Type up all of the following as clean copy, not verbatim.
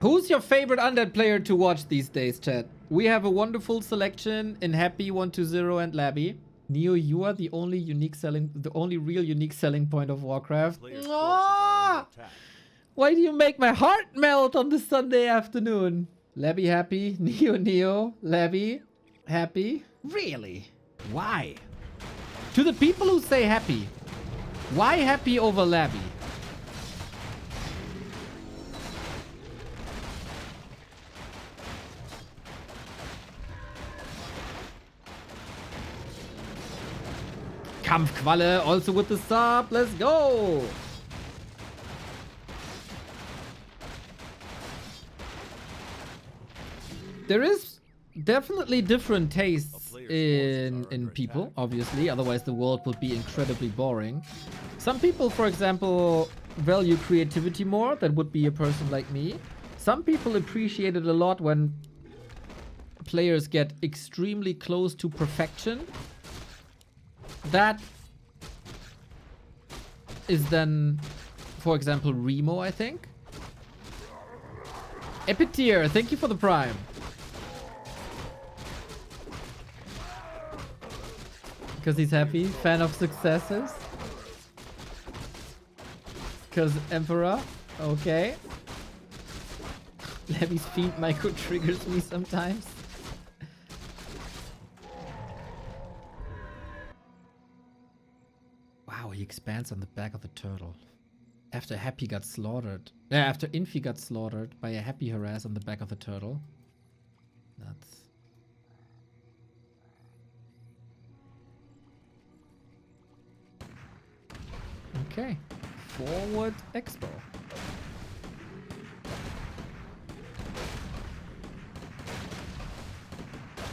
Who's your favorite undead player to watch these days, chat? We have a wonderful selection in Happy120 and Labby. Neo, you are the only real unique selling point of Warcraft. Why do you make my heart melt on this Sunday afternoon? Labby happy, Neo, Labby happy. Really? Why? To the people who say happy, why happy over Labby? Kampfqualle also with the sub. Let's go. There is definitely different tastes in people, obviously. Otherwise, the world would be incredibly boring. Some people, for example, value creativity more. That would be a person like me. Some people appreciate it a lot when players get extremely close to perfection. That is then, for example, Remo, I think. Epitier, thank you for the prime. Because he's happy, fan of successes. Because Emperor, okay. Levy's feet micro triggers me sometimes. Wow, he expands on the back of the turtle. After Happy got slaughtered. After Infi got slaughtered by a Happy harass on the back of the turtle. That's... Okay. Forward Expo.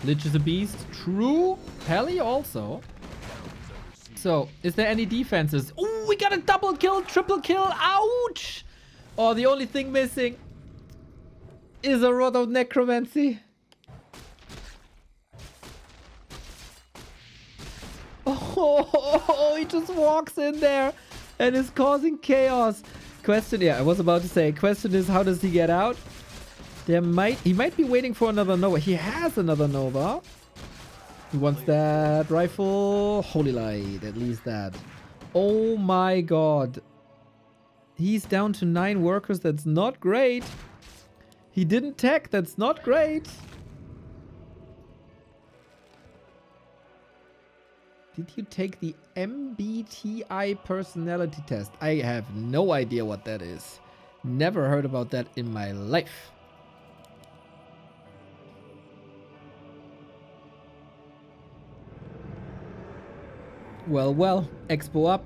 Lich is a beast. True. Pally also. So, is there any defenses? Oh, we got a double kill, triple kill. Ouch! Oh, the only thing missing is a Rod of Necromancy. Oh, he just walks in there and is causing chaos. Question, yeah, I was about to say, question is, how does he get out? He might be waiting for another Nova. He has another Nova. He wants that rifle. Holy light, at least that. Oh my god. He's down to 9 workers. That's not great. He didn't tech. That's not great. Did you take the MBTI personality test? I have no idea what that is. Never heard about that in my life. Well, well, Expo up.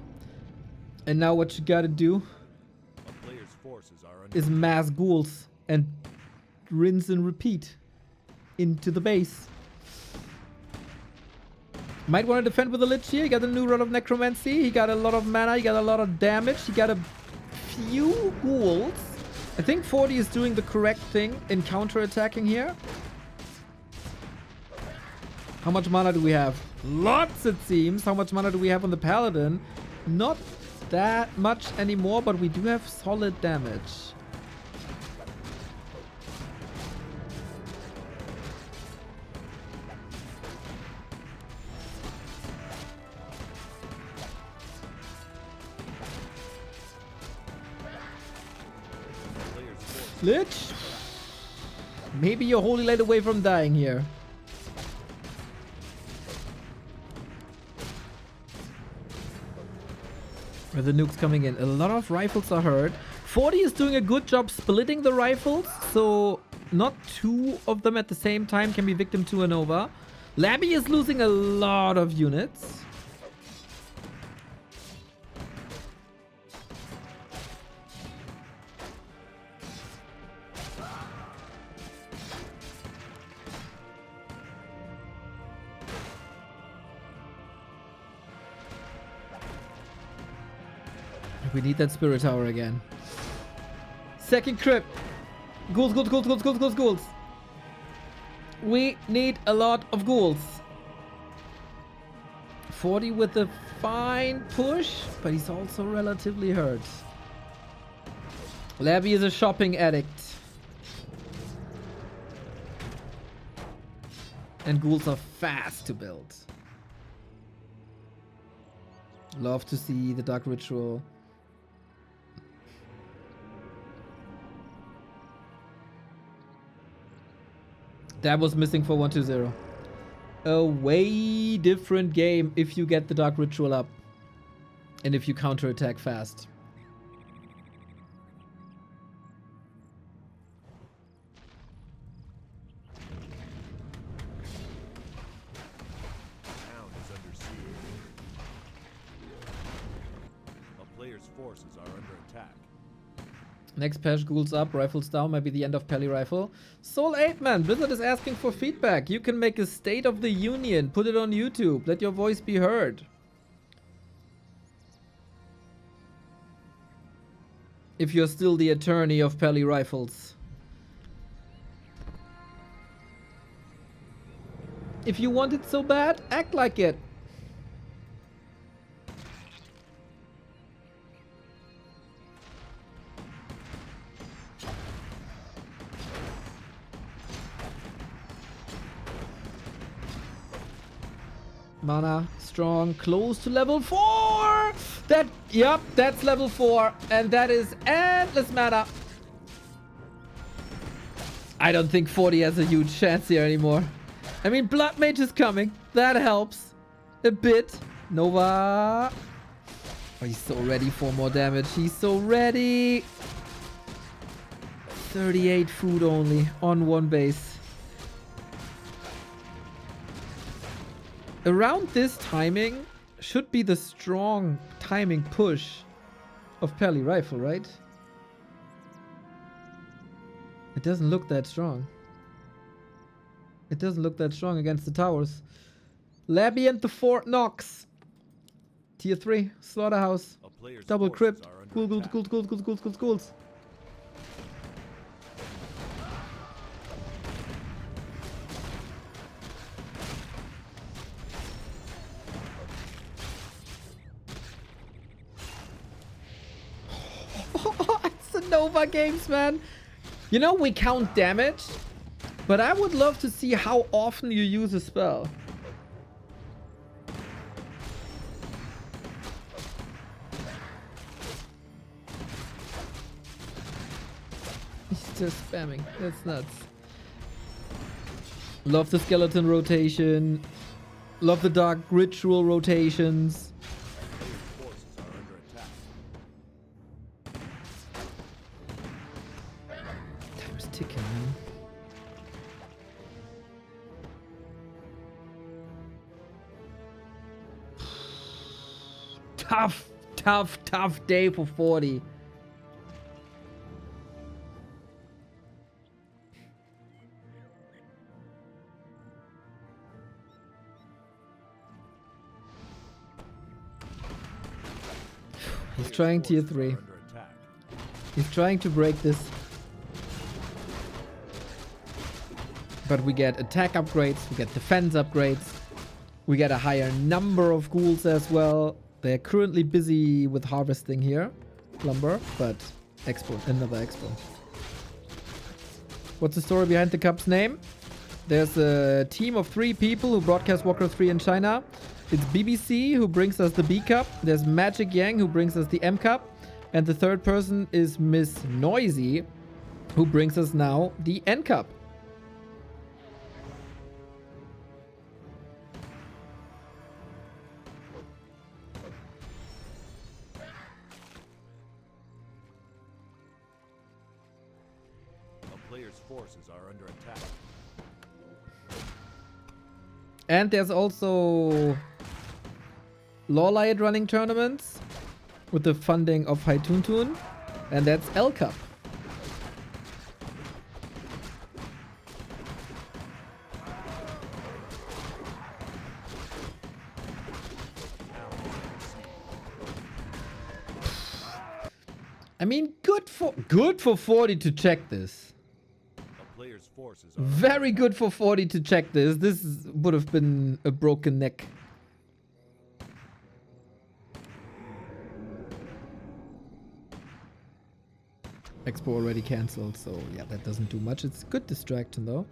And now what you gotta do is mass ghouls and rinse and repeat into the base. Might want to defend with a Lich here. He got a new Rod of Necromancy. He got a lot of mana. He got a lot of damage. He got a few ghouls. I think 40 is doing the correct thing in counter-attacking here. How much mana do we have? Lots, it seems. How much mana do we have on the Paladin? Not that much anymore, but we do have solid damage. Lich? Maybe you're wholly light away from dying here. Are the nukes coming in? A lot of rifles are hurt. 40 is doing a good job splitting the rifles, so not 2 of them at the same time can be victim to a Nova. Labby is losing a lot of units. We need that spirit tower again. Second crypt. Ghouls, ghouls, ghouls, ghouls, ghouls, ghouls, ghouls. We need a lot of ghouls. 40 with a fine push, but he's also relatively hurt. Labby is a shopping addict. And ghouls are fast to build. Love to see the Dark Ritual. That was missing for 120. A way different game if you get the Dark Ritual up. And if you counterattack fast. Next patch, ghouls up, rifles down, might be the end of Pally Rifle. Soul 8 man, Blizzard is asking for feedback. You can make a State of the Union, put it on YouTube, let your voice be heard. If you're still the attorney of Pally Rifles. If you want it so bad, act like it. Mana, strong, close to level 4! Yep, that's level 4. And that is endless mana. I don't think 40 has a huge chance here anymore. I mean, Blood Mage is coming. That helps. A bit. Nova. Oh, he's so ready for more damage. He's so ready. 38 food only on one base. Around this timing should be the strong timing push of Pally Rifle, right? It doesn't look that strong. It doesn't look that strong against the towers. Labby and the Fort Knox. Tier 3, Slaughterhouse. Double crypt. Ghouls. It's the Nova games, man. You know, we count damage, but I would love to see how often you use a spell. He's just spamming. That's nuts. Love the skeleton rotation. Love the dark ritual rotations. Time's ticking, man. Tough day for 40. He's trying tier 3. He's trying to break this. But we get attack upgrades, we get defense upgrades. We get a higher number of ghouls as well. They're currently busy with harvesting here. Lumber, but expo, another expo. What's the story behind the cup's name? There's a team of 3 people who broadcast Warcraft 3 in China. It's BBC who brings us the B Cup. There's Magic Yang who brings us the M Cup. And the third person is Miss Noisy who brings us now the N Cup. Forces are under attack. And there's also Lawlight running tournaments with the funding of Hai Tuntun, and that's L Cup. I mean, good for 40 to check this. Very good for 40 to check this. This would have been a broken neck. Expo already cancelled, so yeah, that doesn't do much. It's good distraction though.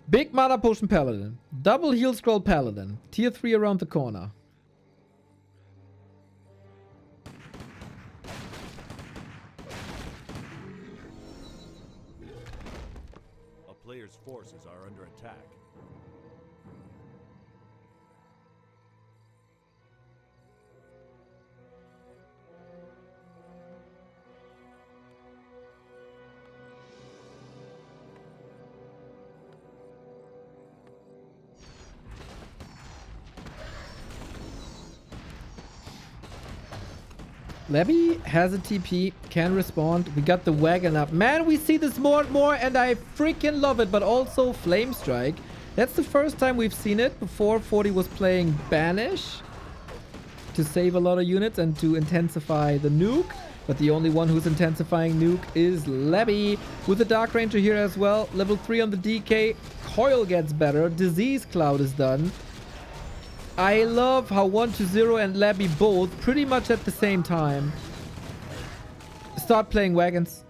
Big mana potion paladin. Double heal scroll paladin. Tier 3 around the corner. A player's forces are under attack. Labby has a TP, can respond. We got the wagon up. Man, we see this more and more, and I freaking love it. But also Flame Strike. That's the first time we've seen it. Before, 40 was playing Banish to save a lot of units and to intensify the nuke. But the only one who's intensifying nuke is Labby. With the Dark Ranger here as well. Level 3 on the DK. Coil gets better. Disease Cloud is done. I love how 1-0 and Labby both pretty much at the same time start playing wagons.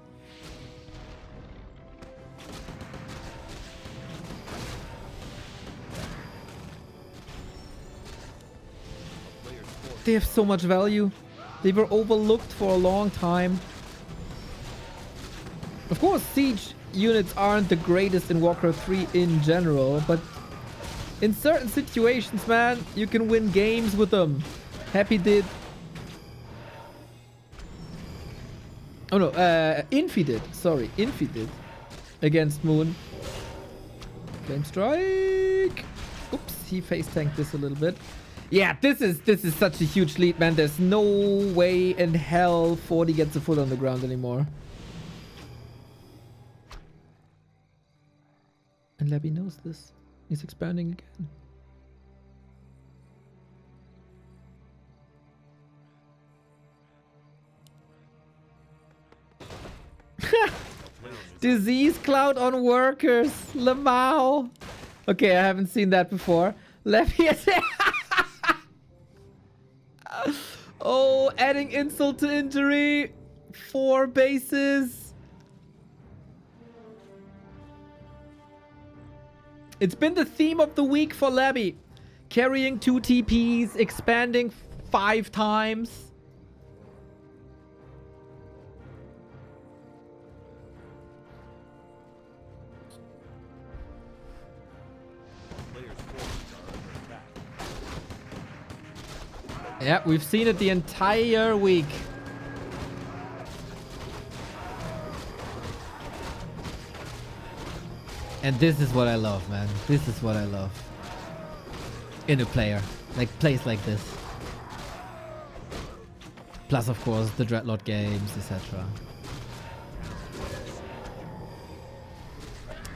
They have so much value. They were overlooked for a long time. Of course, siege units aren't the greatest in Warcraft 3 in general, but in certain situations, man, you can win games with them. Happy did. Oh no, Infi did. Sorry, Infi did. Against Moon. Flame Strike. Oops, he face tanked this a little bit. Yeah, this is such a huge lead, man. There's no way in hell 40 gets a foot on the ground anymore. And Labby knows this. He's expanding again. Disease Cloud on workers. Lamau. Okay, I haven't seen that before. Labby is oh, adding insult to injury. 4 bases. It's been the theme of the week for Labby. Carrying 2 TPs, expanding 5 times. Yeah, we've seen it the entire week. And this is what I love, man. This is what I love. In a player. Like, plays like this. Plus, of course, the Dreadlord games, etc.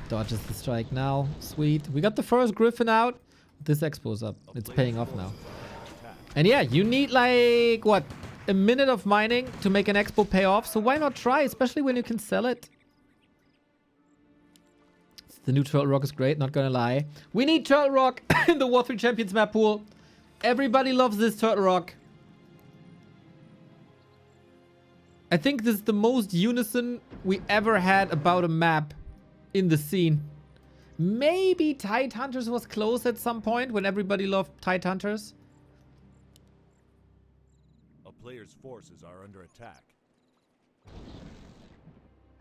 Dodges the strike now. Sweet. We got the first Griffin out. This expo's up. It's paying off now. And yeah, you need like, what? A minute of mining to make an expo pay off. So why not try? Especially when you can sell it. The new Turtle Rock is great, not gonna lie. We need Turtle Rock in the War 3 Champions map pool. Everybody loves this Turtle Rock. I think this is the most unison we ever had about a map in the scene. Maybe Tide Hunters was close at some point when everybody loved Tide Hunters. A player's forces are under attack.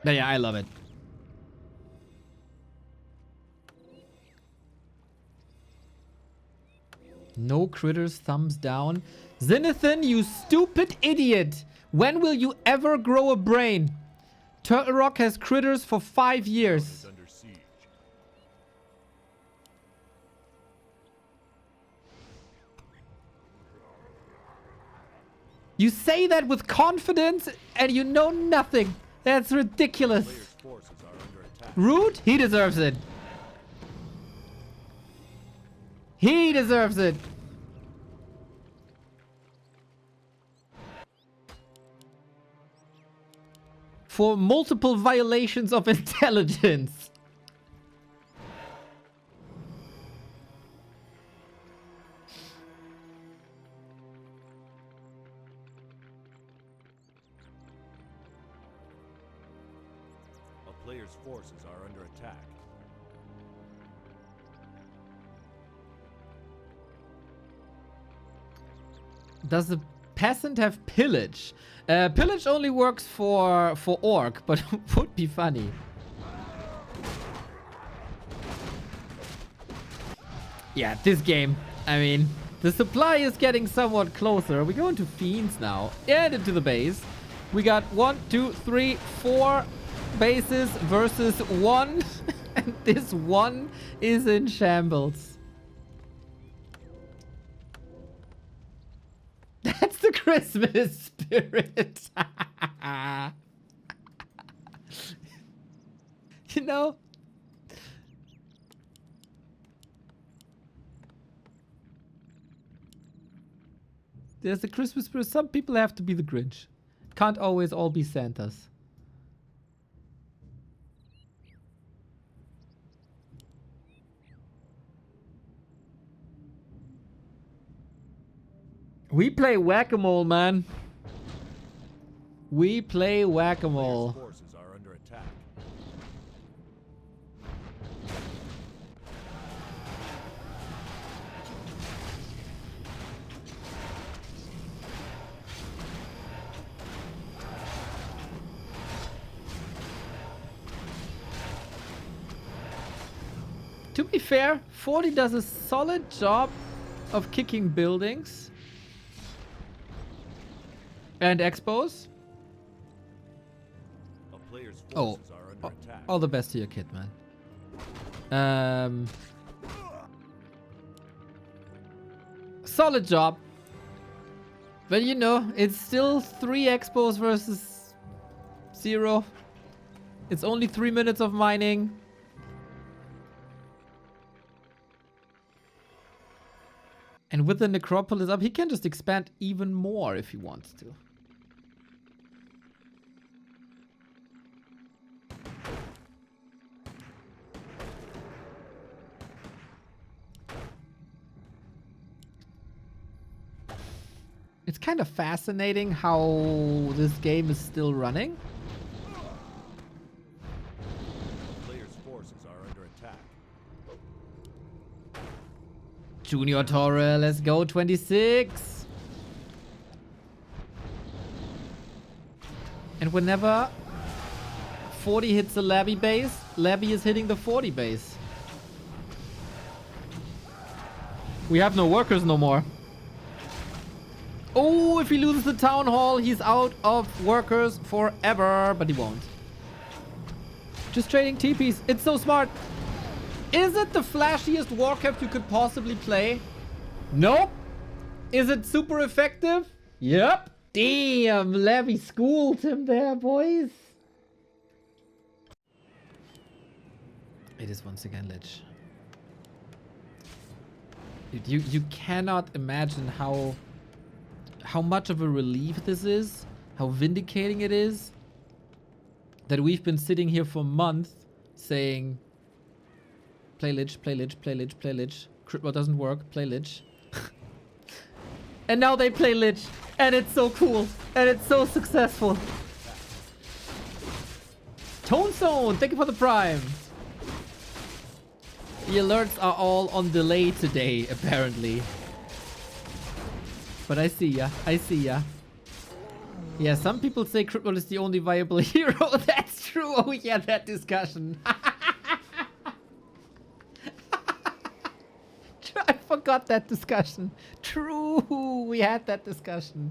But yeah, I love it. No critters, thumbs down. Zenithan, you stupid idiot. When will you ever grow a brain? Turtle Rock has critters for 5 years. Under siege. You say that with confidence and you know nothing. That's ridiculous. Player's forces are under attack. Rude? He deserves it. He deserves it. For multiple violations of intelligence. A player's forces are under attack. Does the peasant have pillage? Pillage only works for orc, but would be funny. Yeah, this game. I mean, the supply is getting somewhat closer. We go into fiends now and into the base. We got 1, 2, 3, 4 bases versus 1. And this 1 is in shambles. That's the Christmas spirit. You know? There's the Christmas spirit. Some people have to be the Grinch. Can't always all be Santas. We play whack-a-mole, man. We play whack-a-mole. Forces are under attack. To be fair, 40 does a solid job of kicking buildings and expos. A player's forces are under attack. All the best to your kid, man. Solid job. But you know, it's still 3 expos versus 0. It's only 3 minutes of mining. And with the necropolis up, he can just expand even more if he wants to. It's kind of fascinating how this game is still running. Player's forces are under attack. Junior Torre, let's go, 26. And whenever 40 hits the Labby base, Labby is hitting the 40 base. We have no workers no more. Oh, if he loses the town hall, he's out of workers forever, but he won't. Just trading TPs. It's so smart. Is it the flashiest Warcraft you could possibly play? Nope. Is it super effective? Yep. Damn, Labby schooled him there, boys. It is once again Lich. Dude, you cannot imagine how much of a relief this is, how vindicating it is, that we've been sitting here for months saying, play Lich, play Lich, play Lich, play Lich. Crit Rod doesn't work, play Lich. And now they play Lich, and it's so cool, and it's so successful. Tone Zone, thank you for the prime. The alerts are all on delay today, apparently. But I see ya. I see ya. Yeah, some people say Crit Rod is the only viable hero. That's true. Oh yeah, that discussion. I forgot that discussion. True. We had that discussion.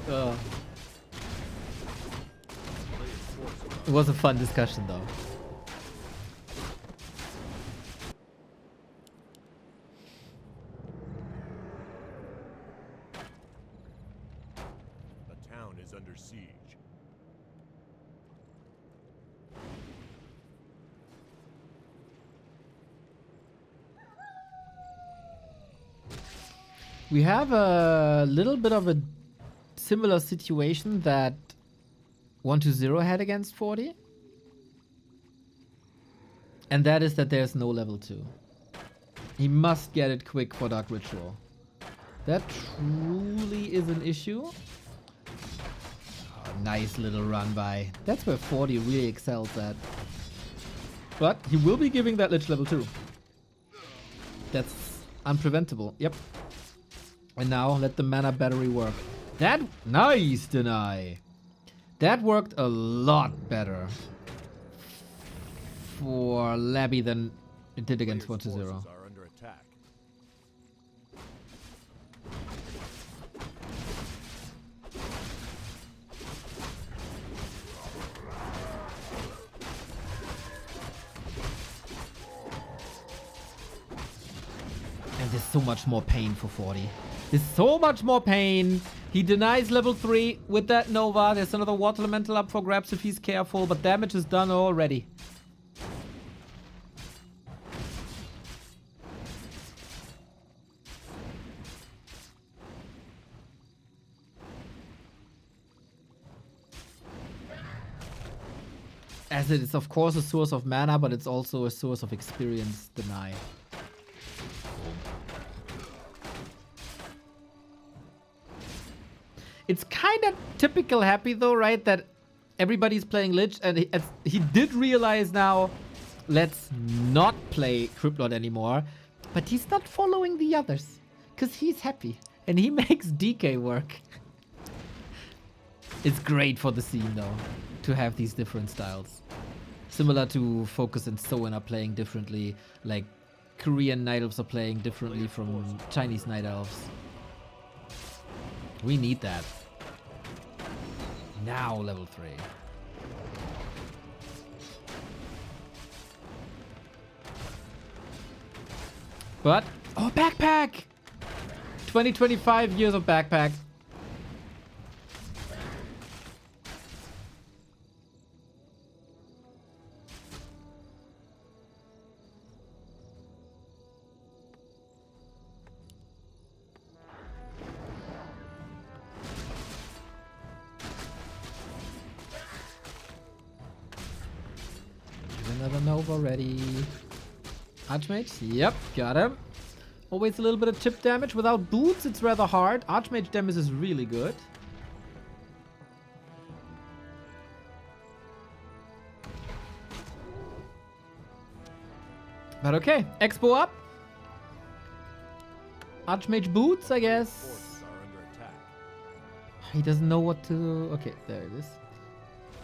Oh. It was a fun discussion though. Under siege. We have a little bit of a similar situation that 120 had against 40. And that is that there's no level 2. He must get it quick for Dark Ritual. That truly is an issue. Nice little run by. That's where 40 really excels at. But he will be giving that Lich level 2. That's Unpreventable. Yep. And now let the mana battery work. That nice deny. That worked a lot better for Labby than it did against Players' 1-0. forces are under attack. And there's so much more pain for 40. There's so much more pain. He denies level 3 with that Nova. There's another Water Elemental up for grabs if he's careful, but damage is done already. As it is, of course, a source of mana, but it's also a source of experience deny. It's kind of typical Happy though, right? That everybody's playing Lich and he did realize now, let's not play Cryptlord anymore. But he's not following the others because he's happy and he makes DK work. It's great for the scene though, to have these different styles. Similar to Focus and Soen are playing differently, like Korean Night Elves are playing differently from Chinese Night Elves. We need that. Now level 3. But, oh, backpack! 25 years of backpack. Another Nova ready. Archmage? Yep, got him. Always a little bit of chip damage. Without boots, it's rather hard. Archmage damage is really good. But okay, Expo up. Archmage boots, I guess. Forces are under attack. He doesn't know what to... Okay, there it is.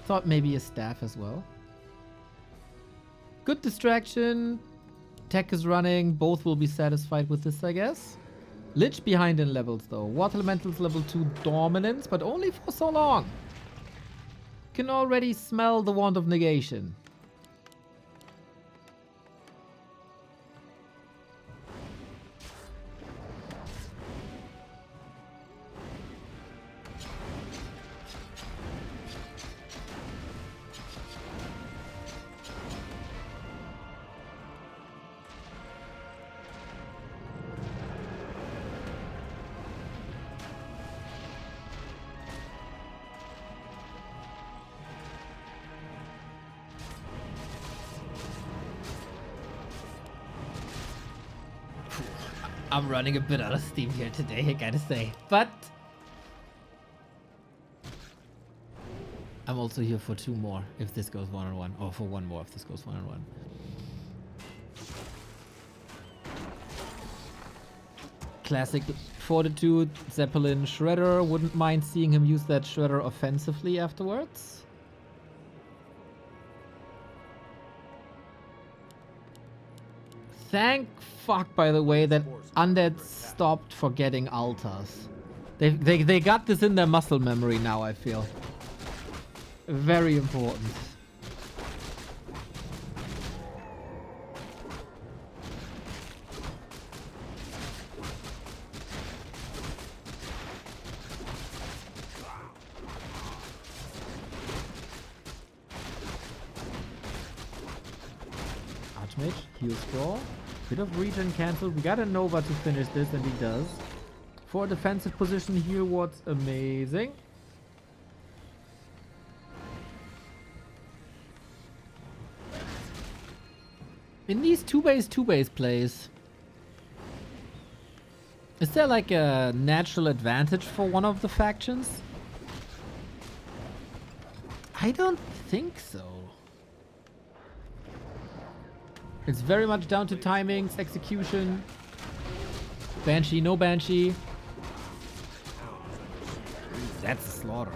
Thought maybe a staff as well. Good distraction. Tech is running. Both will be satisfied with this, I guess. Lich behind in levels, though. Water Elemental's level 2 dominance, but only for so long. Can already smell the Wand of Negation. I'm running a bit out of steam here today, I gotta say. But I'm also here for 2 more if this goes 1-on-1. Or for 1 more if this goes 1-on-1. Classic Fortitude, Zeppelin, Shredder. Wouldn't mind seeing him use that Shredder offensively afterwards. Thank fuck, by the way, that Undead stopped forgetting altars. They got this in their muscle memory now, I feel. Very important. Archmage, heal scroll. Bit of regen cancel. We got a Nova to finish this, and he does. For a defensive position here, what's amazing. In these 2-base plays, is there like a natural advantage for one of the factions? I don't think so. It's very much down to timings, execution. Banshee, no Banshee. That's a slaughter.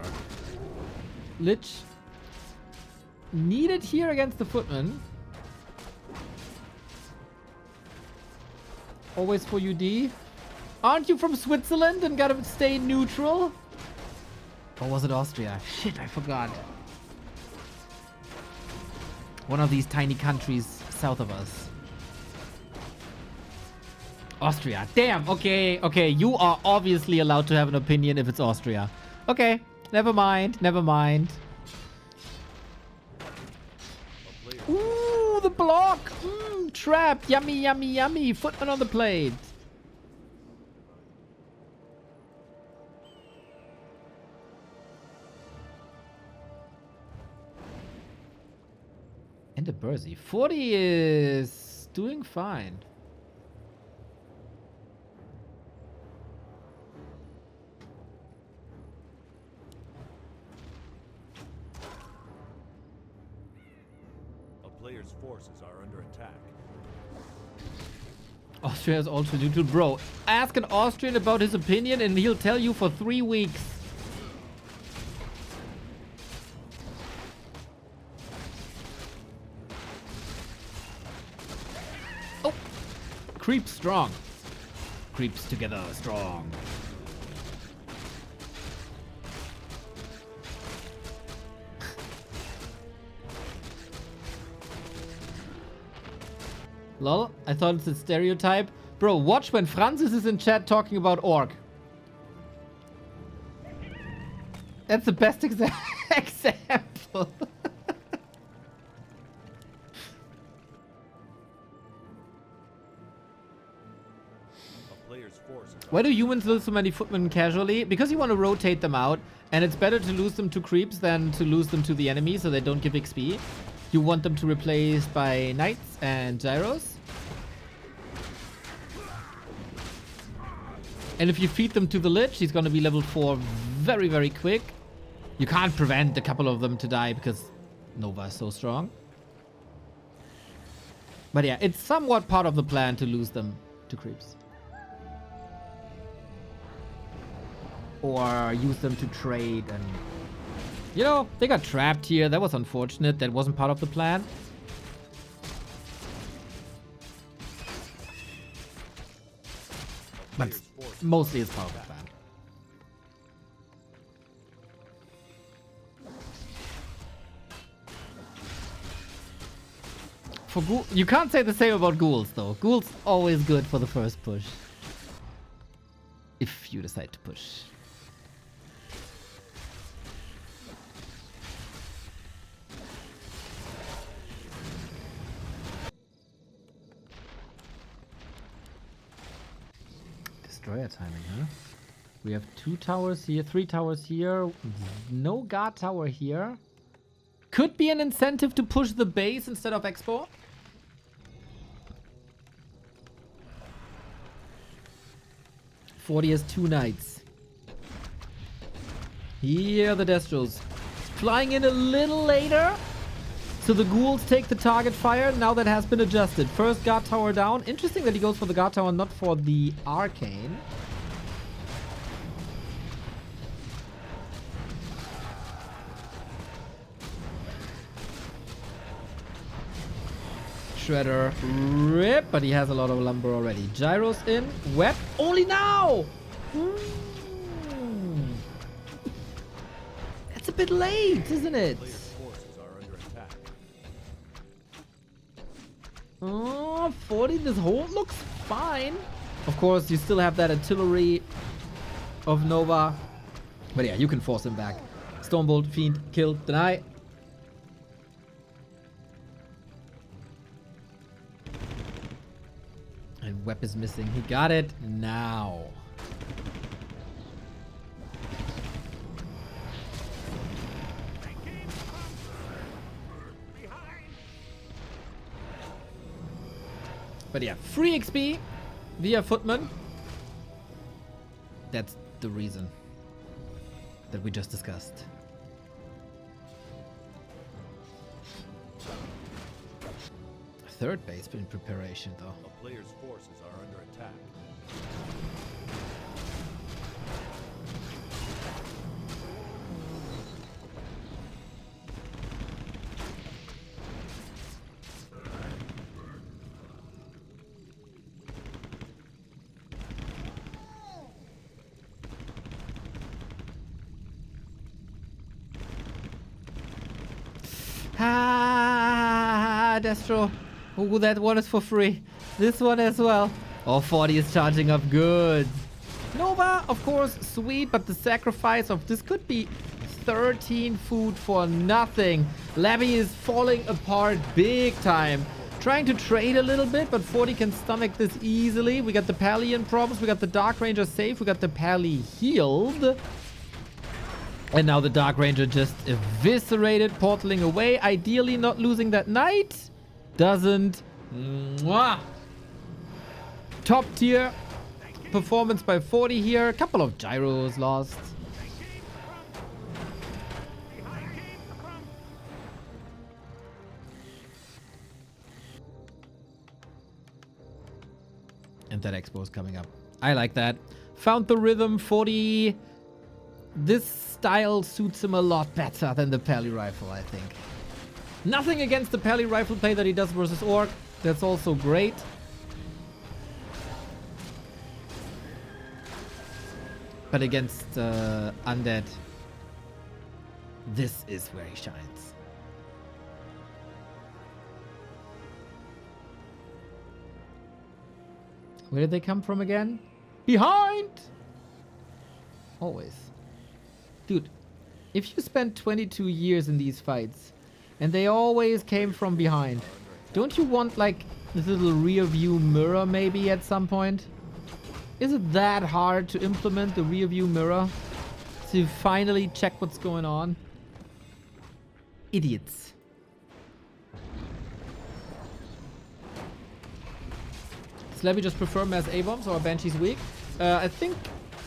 Lich. Needed here against the Footman. Always for UD. Aren't you from Switzerland and gotta stay neutral? Or was it Austria? Shit, I forgot. One of these tiny countries south of us. Austria. Damn, okay, okay. You are obviously allowed to have an opinion if it's Austria. Okay, never mind, never mind. Ooh, the block! Trap! Yummy, yummy, yummy! Footman on the plate. And a Bursey. 40 is doing fine. Players' forces are under attack. Austria is also neutral. Bro, ask an Austrian about his opinion and he'll tell you for 3 weeks. Oh! Creeps strong. Creeps together strong. Lol, I thought it's a stereotype. Bro, watch when Francis is in chat talking about Orc. That's the best example. Why do humans lose so many footmen casually? Because you want to rotate them out, and it's better to lose them to creeps than to lose them to the enemy so they don't give XP. You want them to replace by knights and gyros. And if you feed them to the Lich, he's going to be level 4 very, very quick. You can't prevent a couple of them to die because Nova is so strong. But yeah, it's somewhat part of the plan to lose them to creeps. Or use them to trade and... You know, they got trapped here. That was unfortunate. That wasn't part of the plan. But mostly it's part of the plan. For ghoul, you can't say the same about ghouls though. Ghouls always good for the first push. If you decide to push. Destroyer timing, huh? We have 2 towers here, 3 towers here, no guard tower here. Could be an incentive to push the base instead of Expo. Forty has 2 knights. Here are the Destrals. Flying in a little later. So the ghouls take the target fire. Now that has been adjusted. First guard tower down. Interesting that he goes for the guard tower, not for the arcane. Shredder rip, but he has a lot of lumber already. Gyros in. Web only now. That's a bit late, isn't it? Oh, 40, this hold looks fine. Of course, you still have that artillery of Nova. But yeah, you can force him back. Stormbolt, Fiend, kill, deny. And Web is missing. He got it now. But yeah, free XP via Footman. That's the reason that we just discussed. third base in preparation, though. A player's forces are under attack. Ah, Destro. Oh, that one is for free. This one as well. Oh, 40 is charging up good. Nova, of course, sweet, but the sacrifice of this could be 13 food for nothing. Labby is falling apart big time. Trying to trade a little bit, but 40 can stomach this easily. We got the Pally in problems. We got the Dark Ranger safe. We got the Pally healed. And now the Dark Ranger just eviscerated, portaling away. Ideally not losing that knight. Doesn't. Mwah. Top tier performance by 40 here. A couple of gyros lost. And that expo is coming up. I like that. Found the rhythm. 40. This style suits him a lot better than the Pally rifle, I think. Nothing against the Pally rifle play that he does versus Orc. That's also great. But against Undead, this is where he shines. Where did they come from again? Behind! Always. Dude, if you spent 22 years in these fights and they always came from behind, don't you want like this little rear view mirror maybe at some point? Is it that hard to implement the rear view mirror to finally check what's going on? Idiots. Does Levy just prefer mass A-bombs or Banshee's weak? I think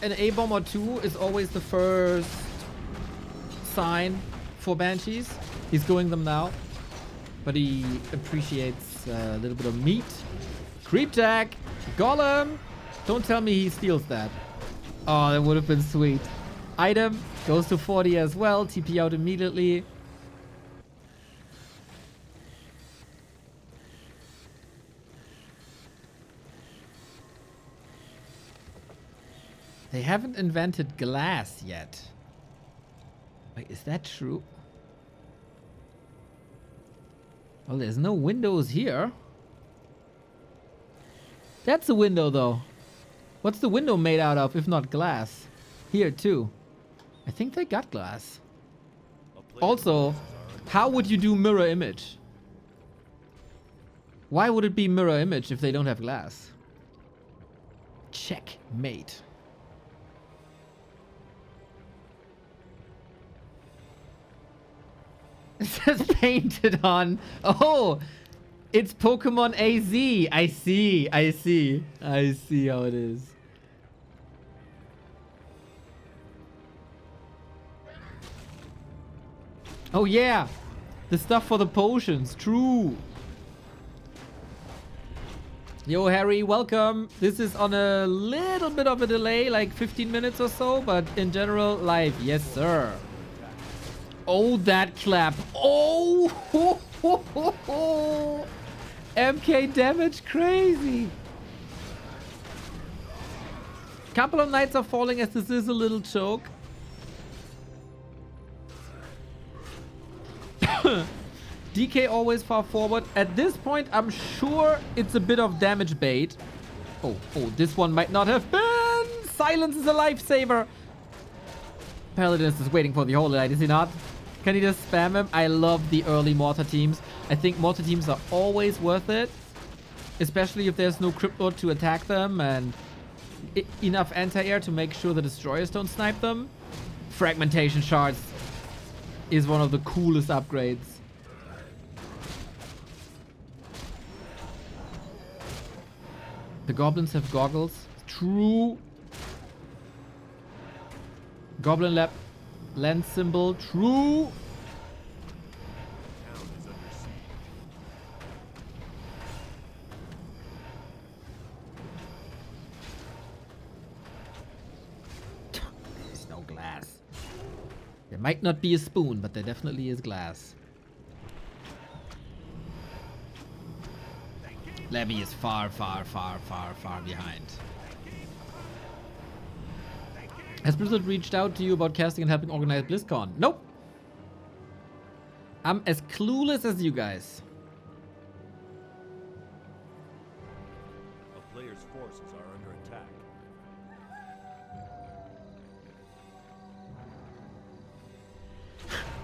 an A-bomb or two is always the first sign for Banshees. He's going them now, but he appreciates a little bit of meat. Creep tag, Golem. Don't tell me he steals that. Oh, that would have been sweet. Item goes to 40 as well. TP out immediately. They haven't invented glass yet. Wait, is that true? Well, there's no windows here. That's a window, though. What's the window made out of, if not glass? Here, too. I think they got glass. Also, how would you do mirror image? Why would it be mirror image if they don't have glass? Checkmate. It says painted on. Oh, it's Pokemon AZ. I see. I see. I see how it is. Oh yeah, the stuff for the potions. True. Yo, Harry, welcome. This is on a little bit of a delay, like 15 minutes or so, but in general, live. Yes, sir. Oh, that clap. Oh, ho, ho, ho, ho. MK damage crazy. Couple of knights are falling as this is a little choke. DK always far forward. At this point, I'm sure it's a bit of damage bait. Oh, this one might not have been. Silence is a lifesaver. Paladin is just waiting for the Holy Light, is he not? Can he just spam him? I love the early mortar teams. I think mortar teams are always worth it. Especially if there's no Crypt Lord to attack them and enough anti-air to make sure the destroyers don't snipe them. Fragmentation shards is one of the coolest upgrades. The goblins have goggles. True. Goblin lab. Lens symbol. True. Might not be a spoon, but there definitely is glass. Labby is far, far, far, far, far behind. Has Blizzard reached out to you about casting and helping organize BlizzCon? Nope. I'm as clueless as you guys. A player's forces are under attack.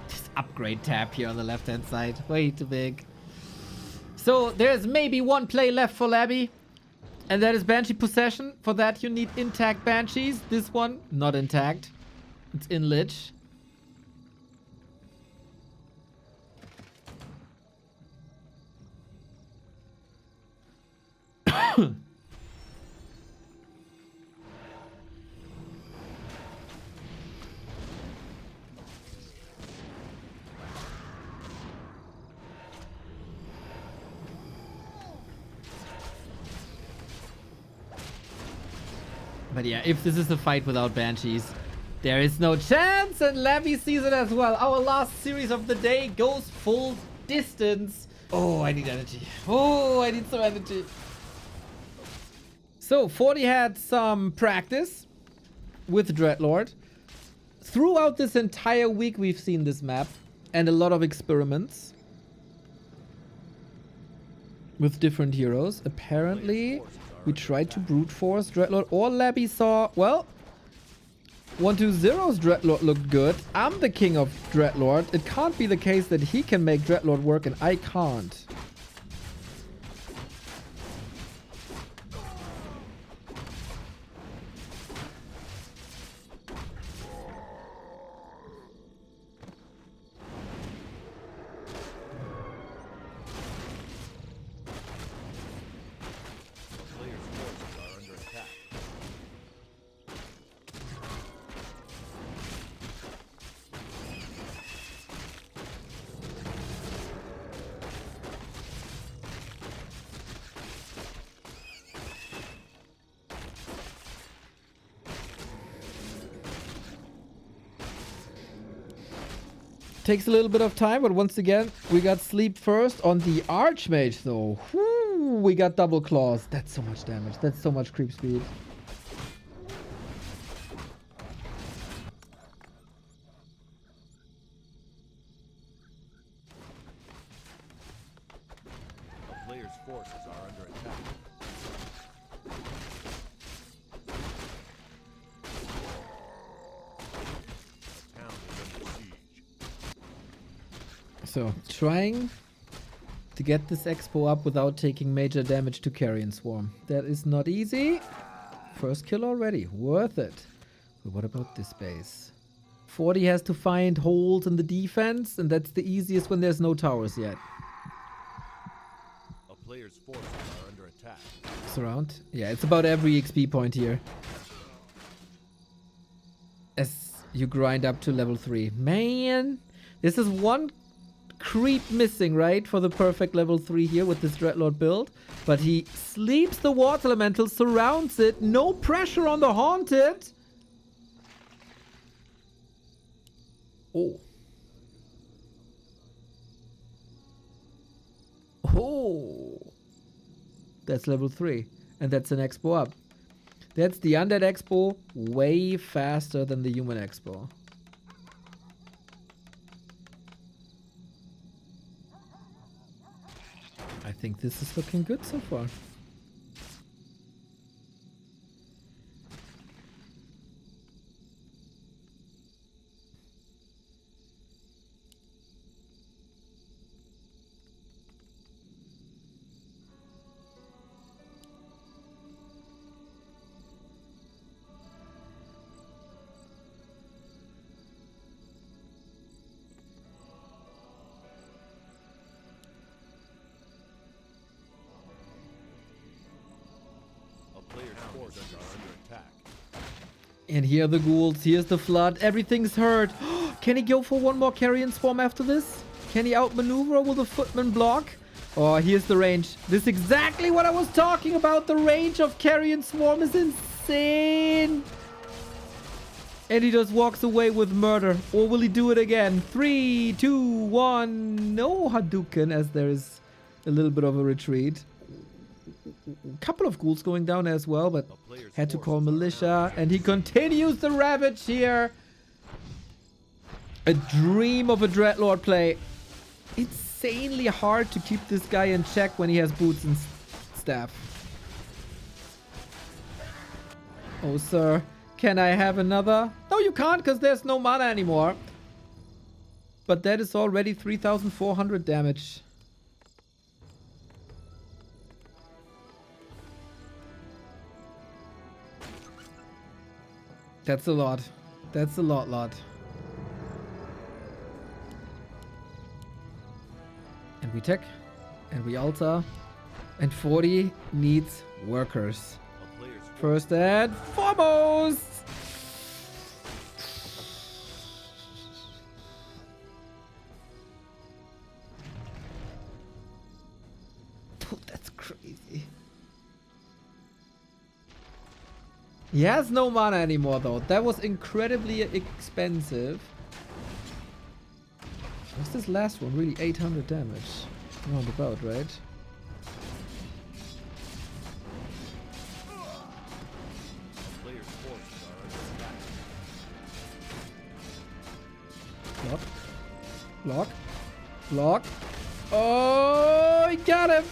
This upgrade tab here on the left hand side. Way too big. So there's maybe one play left for Labby. And that is Banshee Possession. For that you need intact Banshees. This one, not intact. It's in Lich. But yeah, if this is a fight without Banshees, there is no chance, and Labby sees it as well. Our last series of the day goes full distance. Oh, I need energy. Oh, I need some energy. So, 40 had some practice with Dreadlord. Throughout this entire week, we've seen this map and a lot of experiments with different heroes. Apparently, we tried to brute force Dreadlord, or Labby saw, well, 120's Dreadlord looked good. I'm the king of Dreadlord. It can't be the case that he can make Dreadlord work and I can't. Takes a little bit of time, but once again, we got sleep first on the Archmage, though. Whew, we got double claws. That's so much damage. That's so much creep speed. A player's forces are under attack. A town is under siege. So, trying to get this expo up without taking major damage to Carrion Swarm. That is not easy. First kill already. Worth it. But what about this base? 40 has to find holes in the defense, and that's the easiest when there's no towers yet. A player's forces are under attack. Surround. Yeah, it's about every XP point here. As you grind up to level 3. Man, this is one creep missing, right? For the perfect level 3 here with this Dreadlord build. But he sleeps the Water Elemental, surrounds it. No pressure on the Haunted. Oh. Oh. That's level 3. And that's an expo up. That's the Undead expo way faster than the Human expo. I think this is looking good so far. And here are the ghouls, here's the flood, everything's hurt. Can he go for one more Carrion Swarm after this? Can he outmaneuver with a Footman block? Oh, here's the range. This is exactly what I was talking about. The range of Carrion Swarm is insane. And he just walks away with murder. Or will he do it again? 3, 2, 1. No Hadouken, as there is a little bit of a retreat. A couple of ghouls going down as well, but had to call militia. And he continues the ravage here. A dream of a Dreadlord play. Insanely hard to keep this guy in check when he has boots and staff. Oh, sir. Can I have another? No, you can't, because there's no mana anymore. But that is already 3,400 damage. That's a lot. That's a lot. And we tech. And we alter. And 40 needs workers. First and foremost! Dude, that's crazy. He has no mana anymore though. That was incredibly expensive. What's this last one? Really 800 damage. Roundabout, right? Block. Block. Block. Oh, he got him.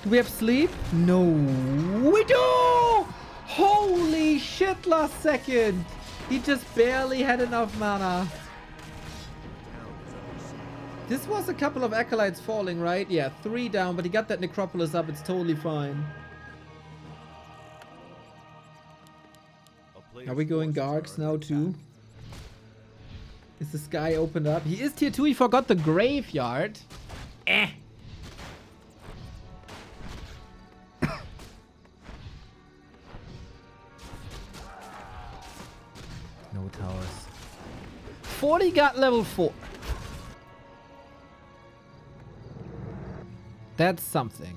Do we have sleep? No. We do! Holy shit, last second. He just barely had enough mana. This was a couple of acolytes falling, right? Yeah, 3 down, but he got that necropolis up. It's totally fine. Are we going Gargs now too? Is the sky opened up? He is tier 2. He forgot the graveyard. Eh. No towers. 40 got level 4. That's something.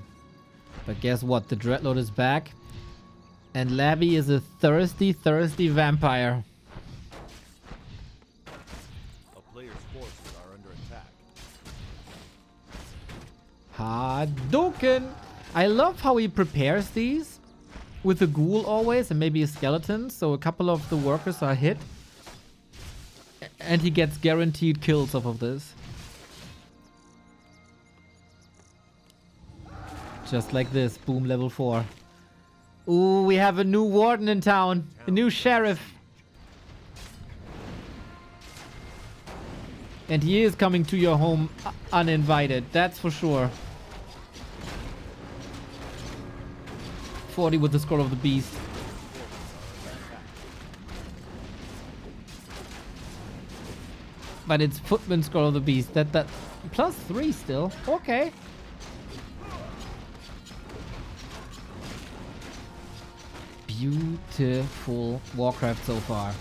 But guess what? The Dreadlord is back. And Labby is a thirsty, thirsty vampire. A player's forces are under attack. Hadouken! I love how he prepares these with a ghoul always and maybe a skeleton. So a couple of the workers are hit. And he gets guaranteed kills off of this. Just like this. Boom, level 4. Ooh, we have a new warden in town. A new sheriff. And he is coming to your home uninvited. That's for sure. 40 with the Scroll of the Beast. But it's Footman Scroll of the Beast. That +3 still. Okay. Beautiful Warcraft so far.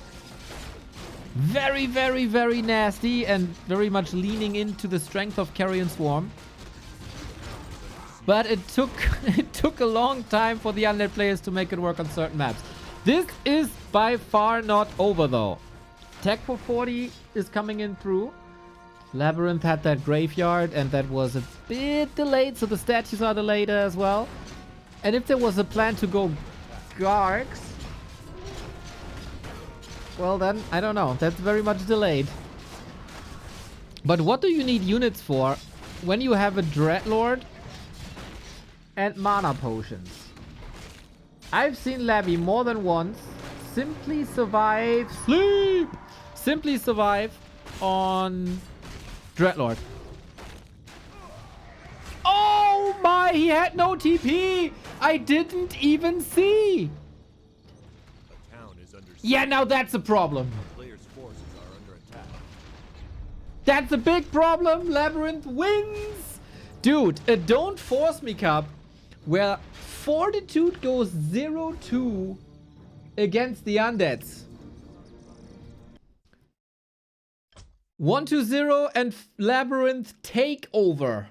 Very, very, very nasty and very much leaning into the strength of Carrion Swarm. But it took a long time for the undead players to make it work on certain maps. This is by far not over though. Tech for 40 is coming in through. LabyRinth had that graveyard and that was a bit delayed, so the statues are delayed as well. And if there was a plan to go Gargs, well then, I don't know. That's very much delayed. But what do you need units for when you have a Dreadlord and mana potions? I've seen Labby more than once simply survive Simply survive on Dreadlord. Oh my, he had no TP! I didn't even see! A town is under Yeah, now that's a problem. player's forces are under attack. That's a big problem. LabyRinth wins. Dude, a Don't Force Me Cup where Fortitude goes 0-2 against the Undeads. 1-0 and LabyRinth take over.